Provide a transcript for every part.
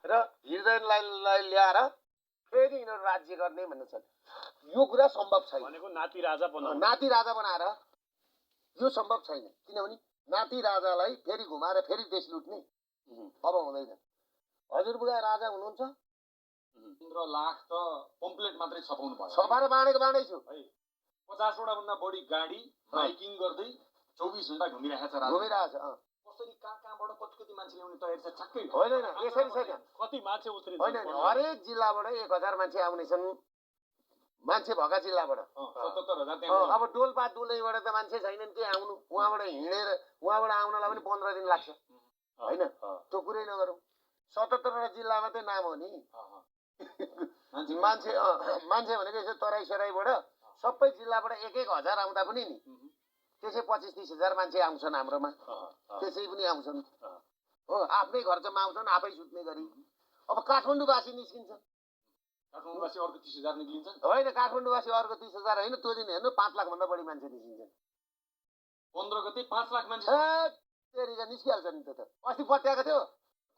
र हृदयलाई ल्याएर फेरि यिनीहरू राज्य गर्ने भन्ने छन्। यो कुरा सम्भव छैन। भनेको नाति राजा बनाउनु, नाति राजा बनाएर यो सम्भव छैन। किनभने नाति राजालाई फेरि घुमाएर फेरि देश लुट्ने अब हुँदैन। हजुरबुबा राजा हुनुहुन्छ, 15 लाख त पम्पलेट मात्रै छपाउनु पर्छ। छपाएर बाँडेछु है 50 वटा भन्दा बढी गाडी बाइकिङ गर्दै 24 घण्टा घुमिरहेछ राजा। घुमिरहेछ। कसरी कहाँबाट कति मान्छे ल्याउने तयारी छ ठ्याक्कै होइन यसरी छैन। कति मान्छे उत्रिन्छ? होइन हरेक जिल्लाबाट 1000 मान्छे आउनेछन्। मान्छे भएका जिल्लाबाट 77,000 त्यहाँ। अब डोल्पा दुलैबाट त मान्छे छैनन् के आउनु। उहाँबाट हिँडेर उहाँबाट आउनलाई पनि 15 दिन लाग्छ होइन। त्यो कुरै नगरौँ। 77वटा जिल्लामा चाहिँ नाम हो नि मान्छे। मान्छे भनेको यसो तराई सराईबाट सबै जिल्लाबाट 1,000 आउँदा पनि नि त्यसै 25-30 हजार मान्छे आउँछन् हाम्रोमा। त्यसै पनि आउँछन् हो। आफ्नै खर्चमा आउँछन्, आफै सुत्ने गरी। अब काठमाडौँवासी निस्किन्छन्। काठमाडौँवासी अर्को 30,000 निक्लिन्छन्। होइन काठमाडौँवासी अर्को 30,000 होइन। त्यो दिन हेर्नु 5 लाख भन्दा बढी मान्छे निस्किन्छन्। 15 गते 5 लाख मान्छे निस्किहाल्छ नि। त अस्ति पत्याएको थियो।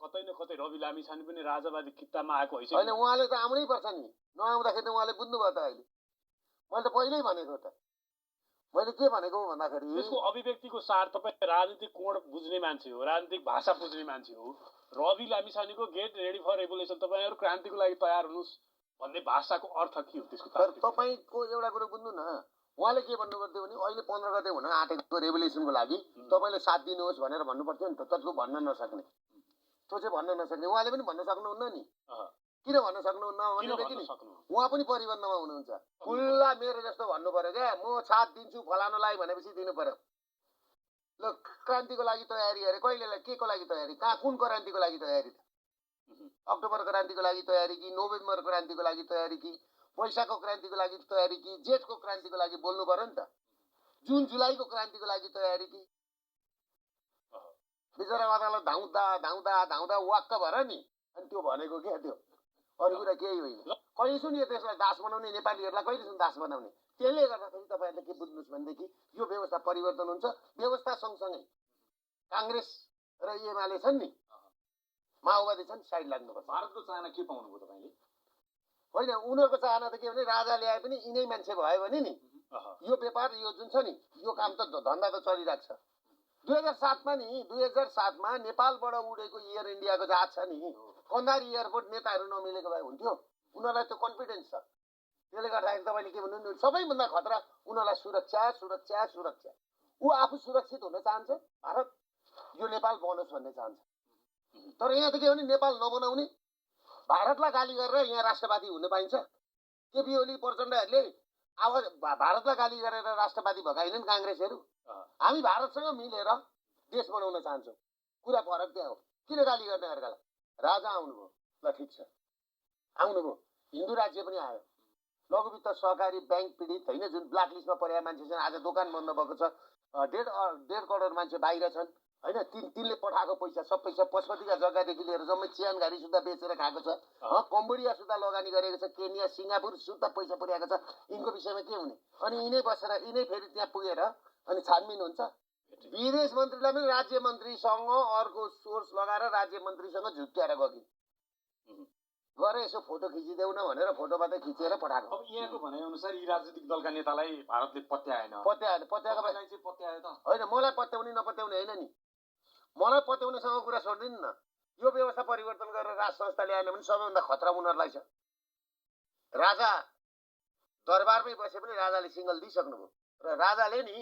कतै न कतै रवि लामिछाने पनि राजावादी कित्तामा आएको हैछ। होइन उहाँले त आउनै पर्छ नि। नआउँदाखेरि त उहाँले बुझ्नुभयो त। अहिले मैले त पहिल्यै भनेको त। मैले के भनेको भन्दाखेरि त्यसको अभिव्यक्तिको सार तपाईँ राजनीतिक कोण बुझ्ने मान्छे हो, राजनीतिक भाषा बुझ्ने मान्छे हो। रवि लामिछानेको गेट रेडी फर रेभोल्युसन, तपाईँहरू क्रान्तिको लागि तयार हुनुहोस् भन्ने भाषाको अर्थ के हो त्यसको? तपाईँको एउटा कुरो बुझ्नु न। उहाँले के भन्नुपर्थ्यो भने अहिले 15 गते हुन आँटेको रेभोल्युसनको लागि तपाईँले साथ दिनुहोस् भनेर भन्नुपर्थ्यो नि त। त्यो भन्न नसक्ने। त्यो चाहिँ भन्न नसक्ने। उहाँले पनि भन्न सक्नुहुन्न नि। किन भन्न सक्नुहुन्न भनेदेखि नि उहाँ पनि परिबन्धमा हुनुहुन्छ। खुल्ला मेरो जस्तो भन्नु पर्यो क्या। म साथ दिन्छु फलानुलाई भनेपछि दिनु पर्यो। ल क्रान्तिको लागि तयारी अरे कहिलेलाई के को लागि तयारी? कहाँ कुन क्रान्तिको लागि तयारी? अक्टोबर क्रान्तिको लागि तयारी कि नोभेम्बर क्रान्तिको लागि तयारी कि वैशाखको क्रान्तिको लागि तयारी कि जेठको क्रान्तिको लागि बोल्नु पर्यो नि त। जुन जुलाईको क्रान्तिको लागि तयारी कि बिचरा अदालत धाउँदा धाउँदा धाउँदा वाक्क भएर नि। अनि त्यो भनेको क्या त्यो अरू कुरा केही होइन। कहिले सुन्यो त्यसलाई दास बनाउने? नेपालीहरूलाई कहिले सुन दास बनाउने? त्यसले गर्दाखेरि तपाईँहरूले के बुझ्नुहोस् भनेदेखि यो व्यवस्था परिवर्तन हुन्छ। व्यवस्था सँगसँगै काङ्ग्रेस र एमाले छन् नि, माओवादी छन्, साइड लाग्नुपर्छ। भारतको चाहना के पाउनुभयो तपाईँले? होइन उनीहरूको चाहना त के भने राजा ल्याए पनि यिनै मान्छे भयो भने नि यो व्यापार यो जुन छ नि यो काम त धन्दा त चलिरहेको छ। 2007मा नि 2007मा नेपालबाट उडेको एयर इन्डियाको जहाज छ नि कन्दारी एयरपोर्ट नेताहरू नमिलेको भए हुन्थ्यो। उनीहरूलाई त्यो कन्फिडेन्स छ। त्यसले गर्दाखेरि तपाईँले के भन्नु सबैभन्दा खतरा उनीहरूलाई सुरक्षा सुरक्षा सुरक्षा। ऊ आफू सुरक्षित हुन चाहन्छ। भारत यो नेपाल बनोस् भन्ने चाहन्छ। तर यहाँ त के भने नेपाल नबनाउने भारतलाई गाली गरेर यहाँ राष्ट्रवादी हुन पाइन्छ? केपी ओली प्रचण्डहरूले आवाज भारतलाई गाली गरेर राष्ट्रवादी भगाइनन् काङ्ग्रेसहरू। हामी भारतसँग मिलेर देश बनाउन चाहन्छौँ। कुरा फरक त्यहाँ हो। किन गाली गर्ने अर्कालाई? राजा आउनुभयो, ल ठिक छ आउनुभयो। हिन्दू राज्य पनि आयो। लघुवित्त सहकारी ब्याङ्क पीडित होइन जुन ब्ल्याक लिस्टमा परेका मान्छे छन्। आज दोकान बन्द भएको छ। 1.5 करोड मान्छे बाहिर छन् होइन। तिनले पठाएको पैसा सबै छ। पशुपतिका जग्गादेखि लिएर जम्मै चियानघारी सुद्धा बेचेर खाएको छ। कम्बोडिया सुद्धा लगानी गरेको छ। केनिया सिङ्गापुर सुद्धा पैसा पुर्याएको छ। यिनको विषयमा के हुने? अनि यिनै बसेर यिनै फेरि त्यहाँ पुगेर अनि छानबिन हुन्छ। विदेश मन्त्रीलाई पनि राज्य मन्त्रीसँग अर्को सोर्स लगाएर राज्य मन्त्रीसँग झुक्क्याएर गयो। गएर यसो फोटो खिचिदेऊ न भनेर फोटो मात्रै खिचेर पठाएको। अब यहाँको भनाइअनुसार यी राजनीतिक दलका नेतालाई भारतले पत्याएन। पत्याएको भए चाहिँ पत्यायो त होइन। मलाई पत्याउने नपत्याउने होइन नि। मलाई पत्याउनेसँग कुरा छोडिदिनु न। यो व्यवस्था परिवर्तन गरेर राज संस्था ल्याएन भने सबैभन्दा खतरा उनीहरूलाई छ। राजा दरबारमै बसे पनि राजाले सिङ्गल दिइसक्नुभयो र राजाले नि